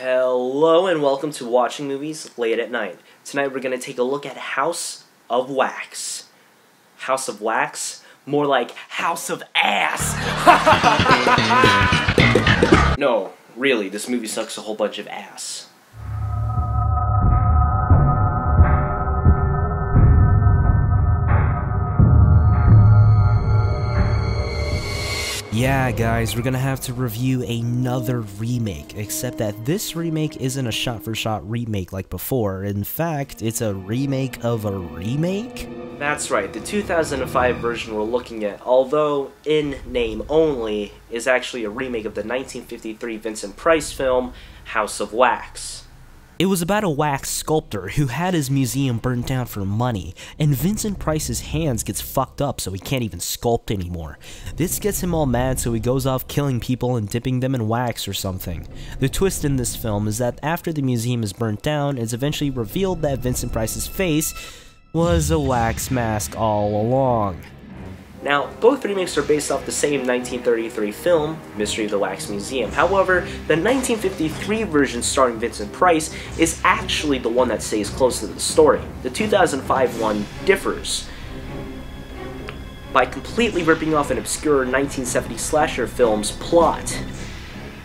Hello and welcome to Watching Movies Late at Night. Tonight we're going to take a look at House of Wax. House of Wax? More like House of Ass! No, really, this movie sucks a whole bunch of ass. Yeah, guys, we're gonna have to review another remake, except that this remake isn't a shot-for-shot remake like before. In fact, it's a remake of a remake? That's right, the 2005 version we're looking at, although in name only, is actually a remake of the 1953 Vincent Price film, House of Wax. It was about a wax sculptor who had his museum burnt down for money, and Vincent Price's hands gets fucked up so he can't even sculpt anymore. This gets him all mad, so he goes off killing people and dipping them in wax or something. The twist in this film is that after the museum is burnt down, it's eventually revealed that Vincent Price's face was a wax mask all along. Now, both remakes are based off the same 1933 film, Mystery of the Wax Museum. However, the 1953 version starring Vincent Price is actually the one that stays close to the story. The 2005 one differs by completely ripping off an obscure 1970 slasher film's plot.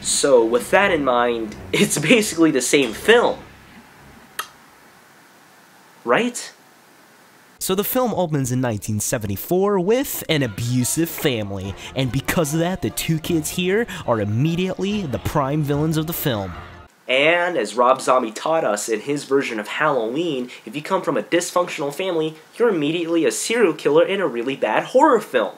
So, with that in mind, it's basically the same film. Right? So the film opens in 1974 with an abusive family, and because of that, the two kids here are immediately the prime villains of the film. And as Rob Zombie taught us in his version of Halloween, if you come from a dysfunctional family, you're immediately a serial killer in a really bad horror film.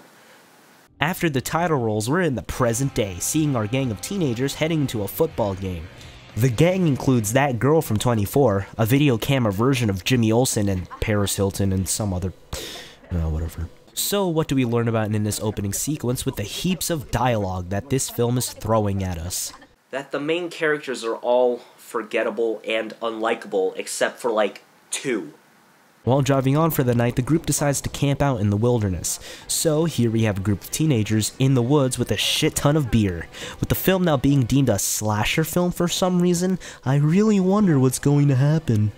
After the title rolls, we're in the present day, seeing our gang of teenagers heading to a football game. The gang includes that girl from 24, a video camera version of Jimmy Olsen and Paris Hilton and some other... whatever. So what do we learn about in this opening sequence with the heaps of dialogue that this film is throwing at us? That the main characters are all forgettable and unlikable except for like two. While driving on for the night, the group decides to camp out in the wilderness. So here we have a group of teenagers in the woods with a shit ton of beer. With the film now being deemed a slasher film for some reason, I really wonder what's going to happen.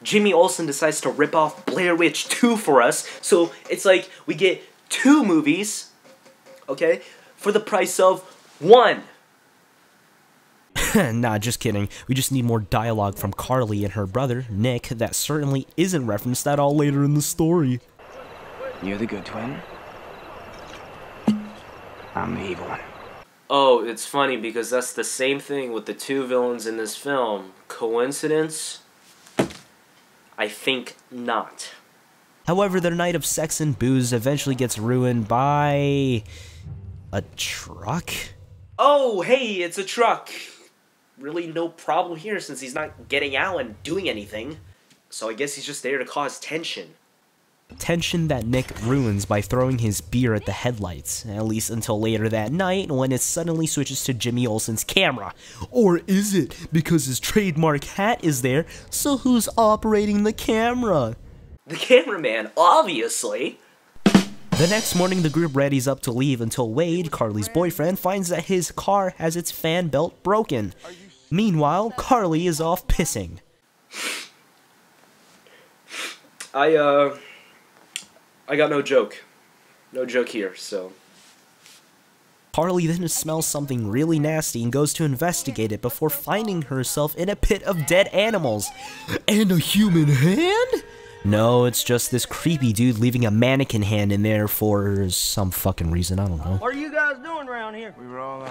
Jimmy Olsen decides to rip off Blair Witch 2 for us, so it's like we get two movies, okay, for the price of one. Nah, just kidding. We just need more dialogue from Carly and her brother, Nick, that certainly isn't referenced at all later in the story. You're the good twin. I'm the evil one. Oh, it's funny because that's the same thing with the two villains in this film. Coincidence? I think not. However, their night of sex and booze eventually gets ruined by... a truck? Oh, hey, it's a truck. Really no problem here since he's not getting out and doing anything. So I guess he's just there to cause tension. Tension that Nick ruins by throwing his beer at the headlights, at least until later that night when it suddenly switches to Jimmy Olsen's camera. Or is it because his trademark hat is there, so who's operating the camera? The cameraman, obviously. The next morning, the group readies up to leave until Wade, Carly's boyfriend, finds that his car has its fan belt broken. Meanwhile, Carly is off pissing. I got no joke. No joke here, so... Carly then smells something really nasty and goes to investigate it before finding herself in a pit of dead animals. And a human hand? No, it's just this creepy dude leaving a mannequin hand in there for some fucking reason, I don't know. What are you guys doing around here? We were all,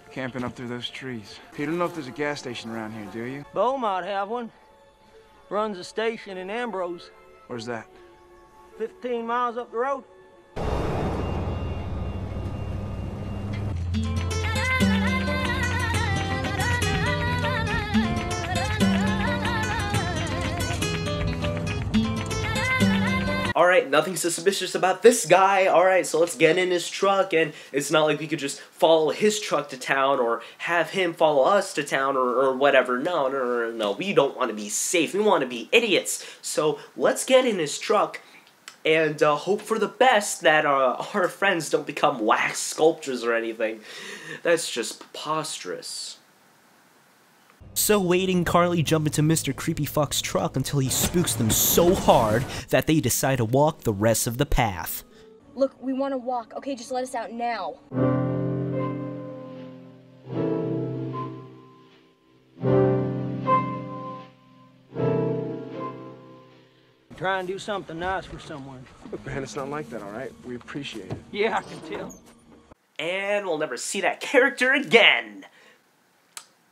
camping up through those trees. You don't know if there's a gas station around here, do you? Bo might have one. Runs a station in Ambrose. Where's that? 15 miles up the road. Alright, nothing suspicious about this guy. Alright, so let's get in his truck, and it's not like we could just follow his truck to town or have him follow us to town or whatever. No. We don't want to be safe. We want to be idiots. So let's get in his truck and hope for the best that our friends don't become wax sculptures or anything. That's just preposterous. So Wade and Carly jump into Mr. Creepy Fuck's truck until he spooks them so hard that they decide to walk the rest of the path. Look, we want to walk. Okay, just let us out now. Try and do something nice for someone. Look, man, it's not like that, all right? We appreciate it. Yeah, I can tell. And we'll never see that character again.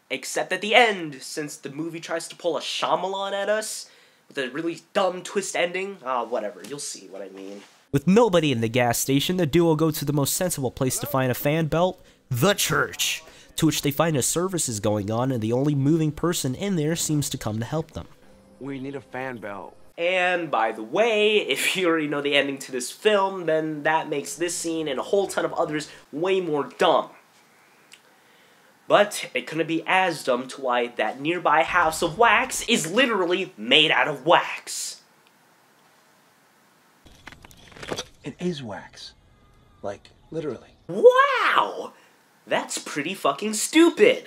Except at the end, since the movie tries to pull a Shyamalan at us with a really dumb twist ending. Whatever, you'll see what I mean. With nobody in the gas station, the duo go to the most sensible place to find a fan belt, the church, to which they find a service is going on and the only moving person in there seems to come to help them. We need a fan belt. And by the way, if you already know the ending to this film, then that makes this scene and a whole ton of others way more dumb. But it couldn't be as dumb to why that nearby house of wax is literally made out of wax. It is wax. Like, literally. Wow! That's pretty fucking stupid.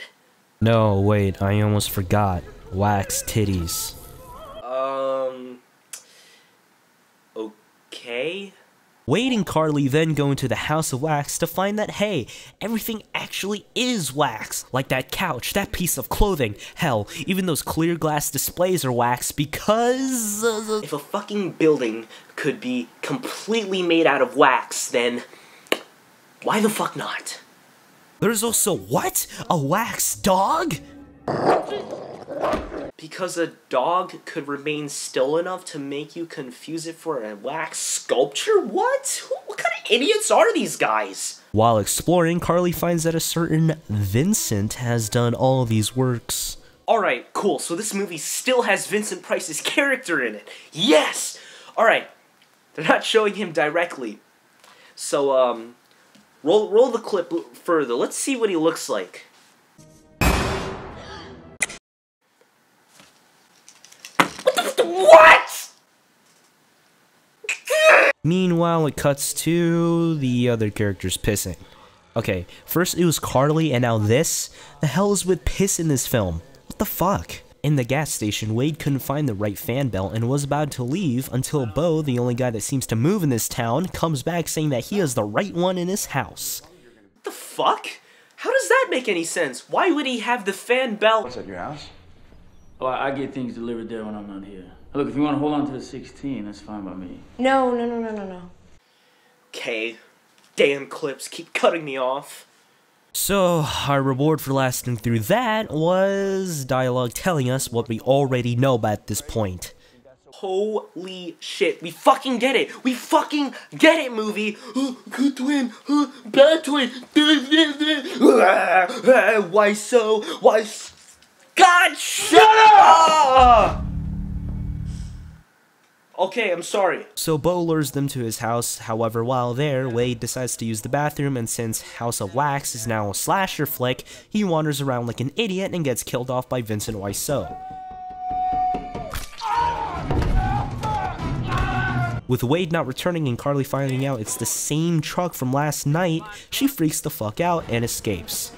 No, wait, I almost forgot. Wax titties. Okay. Wade and Carly then go into the House of Wax to find that, hey, everything actually is wax. Like that couch, that piece of clothing, hell, even those clear glass displays are wax because... If a fucking building could be completely made out of wax, then why the fuck not? There's also, what? A wax dog? Because a dog could remain still enough to make you confuse it for a wax sculpture? What? What kind of idiots are these guys? While exploring, Carly finds that a certain Vincent has done all of these works. Alright, cool. So this movie still has Vincent Price's character in it. Yes! Alright. They're not showing him directly. So, roll the clip further. Let's see what he looks like. What?! Meanwhile, it cuts to the other characters pissing. Okay, first it was Carly, and now this? The hell is with piss in this film? What the fuck? In the gas station, Wade couldn't find the right fan belt and was about to leave until Bo, the only guy that seems to move in this town, comes back saying that he has the right one in his house. What the fuck? How does that make any sense? Why would he have the fan belt? What's at your house? Oh, I get things delivered there when I'm not here. Look, if you want to hold on to the 16, that's fine by me. No. Okay. Damn clips, keep cutting me off. So, our reward for lasting through that was dialogue telling us what we already know at this point. Holy shit, we fucking get it! We fucking get it, movie! Good twin, bad twin, why so? Why? God, shut up! Okay, I'm sorry. So Bo lures them to his house, however while there, Wade decides to use the bathroom, and since House of Wax is now a slasher flick, he wanders around like an idiot and gets killed off by Vincent Price. With Wade not returning and Carly finding out it's the same truck from last night, she freaks the fuck out and escapes.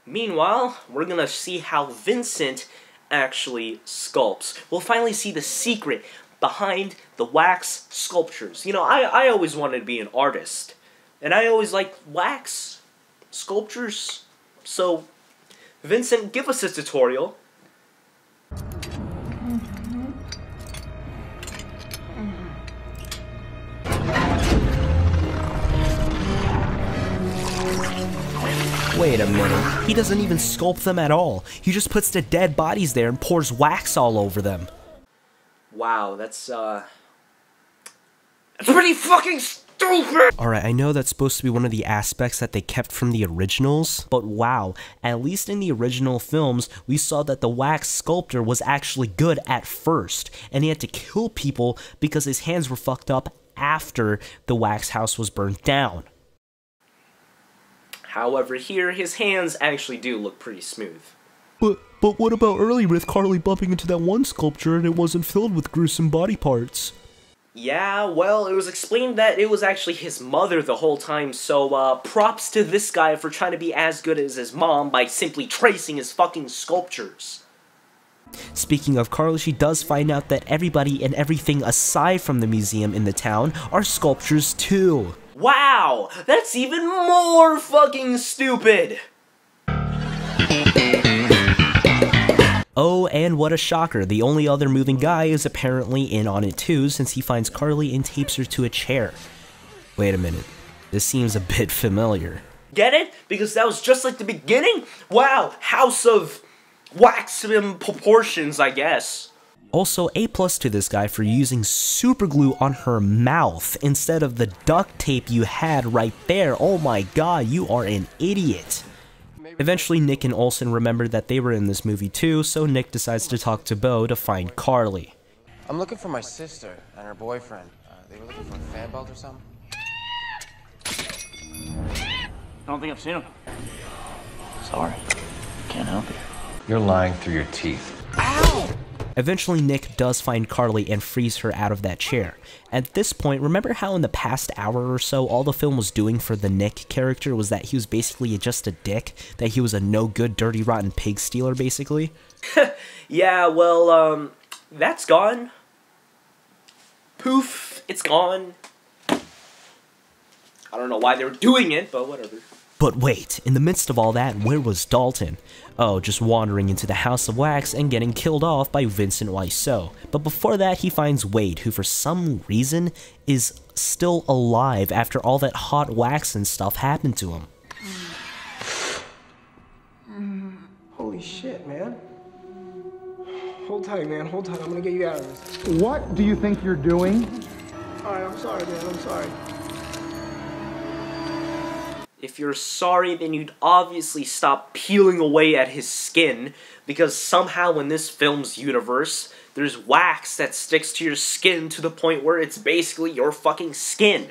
Meanwhile, we're gonna see how Vincent actually sculpts. We'll finally see the secret behind the wax sculptures. You know, I always wanted to be an artist, and I always liked wax sculptures. So, Vincent, give us a tutorial. Wait a minute, he doesn't even sculpt them at all. He just puts the dead bodies there and pours wax all over them. Wow, that's pretty fucking stupid! Alright, I know that's supposed to be one of the aspects that they kept from the originals, but wow, at least in the original films, we saw that the wax sculptor was actually good at first, and he had to kill people because his hands were fucked up after the wax house was burnt down. However, here, his hands actually do look pretty smooth. But what about earlier with Carly bumping into that one sculpture and it wasn't filled with gruesome body parts? Yeah, well, it was explained that it was actually his mother the whole time, so, props to this guy for trying to be as good as his mom by simply tracing his fucking sculptures. Speaking of Carly, she does find out that everybody and everything aside from the museum in the town are sculptures too. Wow, that's even more fucking stupid! Oh, and what a shocker, the only other moving guy is apparently in on it too, since he finds Carly and tapes her to a chair. Wait a minute, this seems a bit familiar. Get it? Because that was just like the beginning? Wow, House of Waximum proportions, I guess. Also, A+ to this guy for using super glue on her mouth instead of the duct tape you had right there. Oh my god, you are an idiot. Eventually, Nick and Olsen remember that they were in this movie too, so Nick decides to talk to Bo to find Carly. I'm looking for my sister and her boyfriend. They were looking for a fan belt or something. I don't think I've seen him. Sorry. Can't help you. You're lying through your teeth. Ow! Eventually, Nick does find Carly and frees her out of that chair. At this point, remember how in the past hour or so, all the film was doing for the Nick character was that he was basically just a dick? That he was a no-good, dirty, rotten pig stealer, basically? Yeah, well, that's gone. Poof, it's gone. I don't know why they were doing it, but whatever. But wait, in the midst of all that, where was Dalton? Oh, just wandering into the House of Wax and getting killed off by Vincent Price. But before that, he finds Wade, who for some reason is still alive after all that hot wax and stuff happened to him. Holy shit, man. Hold tight, man. Hold tight. I'm gonna get you out of this. What do you think you're doing? Alright, I'm sorry, man. I'm sorry. If you're sorry, then you'd obviously stop peeling away at his skin, because somehow in this film's universe, there's wax that sticks to your skin to the point where it's basically your fucking skin.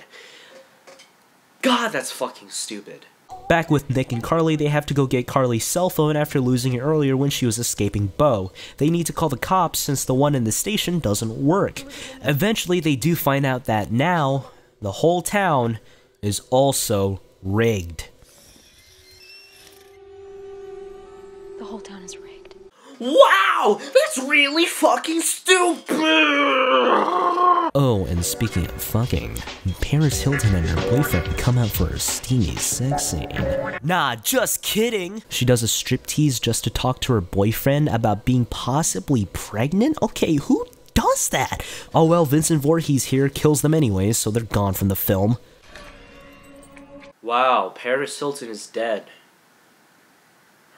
God, that's fucking stupid. Back with Nick and Carly, they have to go get Carly's cell phone after losing it earlier when she was escaping Bo. They need to call the cops since the one in the station doesn't work. Eventually, they do find out that now, the whole town is also rigged. The whole town is rigged. Wow! That's really fucking stupid! Oh, and speaking of fucking, Paris Hilton and her boyfriend come out for a steamy sex scene. Nah, just kidding! She does a striptease just to talk to her boyfriend about being possibly pregnant? Okay, who does that? Oh well, Vincent Voorhees here kills them anyways, so they're gone from the film. Wow, Paris Hilton is dead.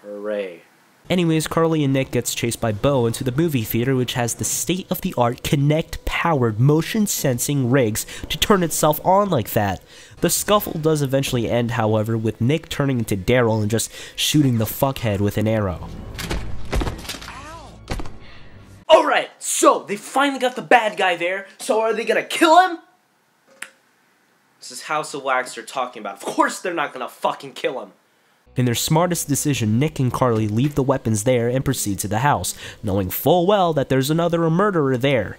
Hooray. Anyways, Carly and Nick gets chased by Bo into the movie theater, which has the state-of-the-art Kinect-powered motion-sensing rigs to turn itself on like that. The scuffle does eventually end, however, with Nick turning into Daryl and just shooting the fuckhead with an arrow. Alright, so they finally got the bad guy there, so are they gonna kill him? This is House of Wax they're talking about. Of course they're not gonna fucking kill him. In their smartest decision, Nick and Carly leave the weapons there and proceed to the house, knowing full well that there's another murderer there.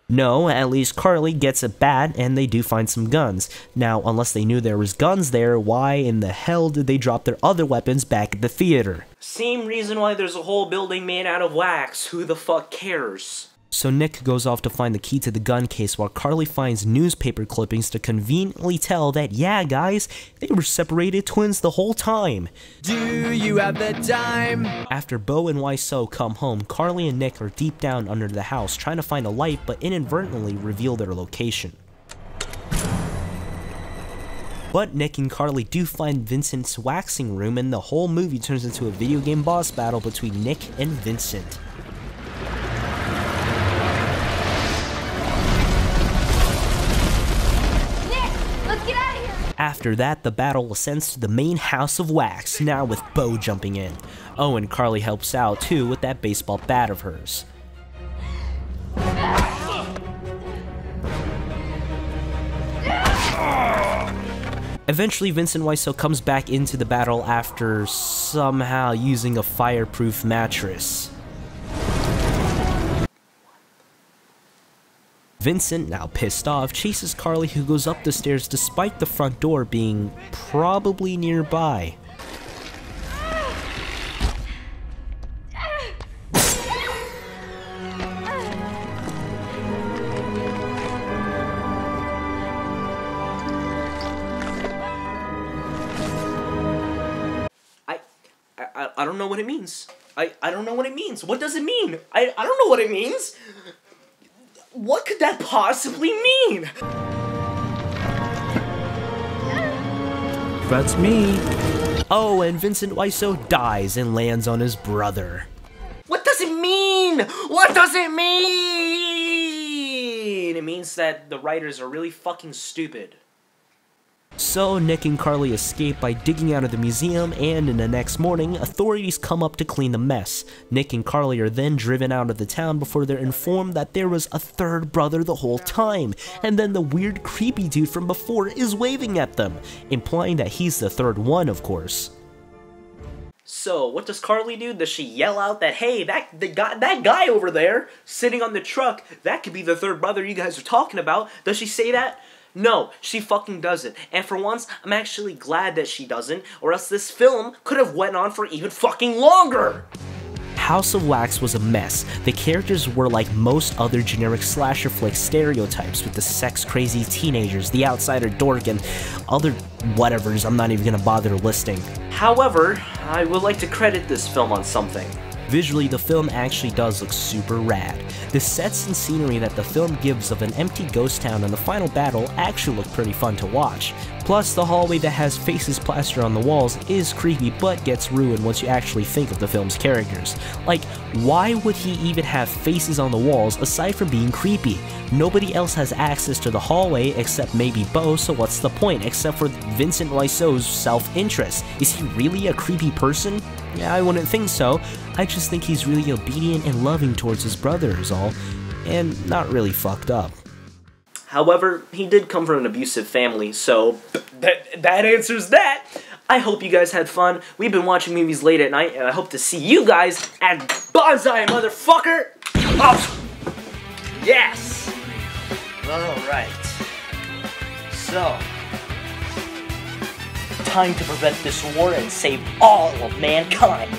No, at least Carly gets a bat and they do find some guns. Now, unless they knew there was guns there, why in the hell did they drop their other weapons back at the theater? Same reason why there's a whole building made out of wax. Who the fuck cares? So Nick goes off to find the key to the gun case while Carly finds newspaper clippings to conveniently tell that, yeah guys, they were separated twins the whole time. Do you have the time? After Bo and Wiseau come home, Carly and Nick are deep down under the house trying to find a light but inadvertently reveal their location. But Nick and Carly do find Vincent's waxing room and the whole movie turns into a video game boss battle between Nick and Vincent. After that, the battle ascends to the main House of Wax, now with Bo jumping in. Oh, and Carly helps out too with that baseball bat of hers. Eventually, Vincent Wiseau comes back into the battle after somehow using a fireproof mattress. Vincent, now pissed off, chases Carly, who goes up the stairs despite the front door being probably nearby. I don't know what it means. I don't know what it means. What does it mean? I don't know what it means. What could that possibly mean? That's me. Oh, and Vincent Tussaud dies and lands on his brother. What does it mean? What does it mean? It means that the writers are really fucking stupid. So Nick and Carly escape by digging out of the museum, and in the next morning, authorities come up to clean the mess. Nick and Carly are then driven out of the town before they're informed that there was a third brother the whole time, and then the weird creepy dude from before is waving at them, implying that he's the third one, of course. So, what does Carly do? Does she yell out that, hey, that guy over there, sitting on the truck, that could be the third brother you guys are talking about? Does she say that? No, she fucking doesn't. And for once, I'm actually glad that she doesn't, or else this film could have went on for even fucking longer! House of Wax was a mess. The characters were like most other generic slasher flick stereotypes, with the sex-crazy teenagers, the outsider dork, and other whatevers I'm not even gonna bother listing. However, I would like to credit this film on something. Visually, the film actually does look super rad. The sets and scenery that the film gives of an empty ghost town and the final battle actually look pretty fun to watch. Plus, the hallway that has faces plastered on the walls is creepy, but gets ruined once you actually think of the film's characters. Like, why would he even have faces on the walls aside from being creepy? Nobody else has access to the hallway except maybe Beau, so what's the point, except for Vincent Tussaud's self-interest? Is he really a creepy person? Yeah, I wouldn't think so. I just think he's really obedient and loving towards his brother is all, and not really fucked up. However, he did come from an abusive family, so that answers that. I hope you guys had fun. We've been watching movies late at night, and I hope to see you guys at Bonsai, motherfucker! Oh, yes! Alright. So, time to prevent this war and save all of mankind.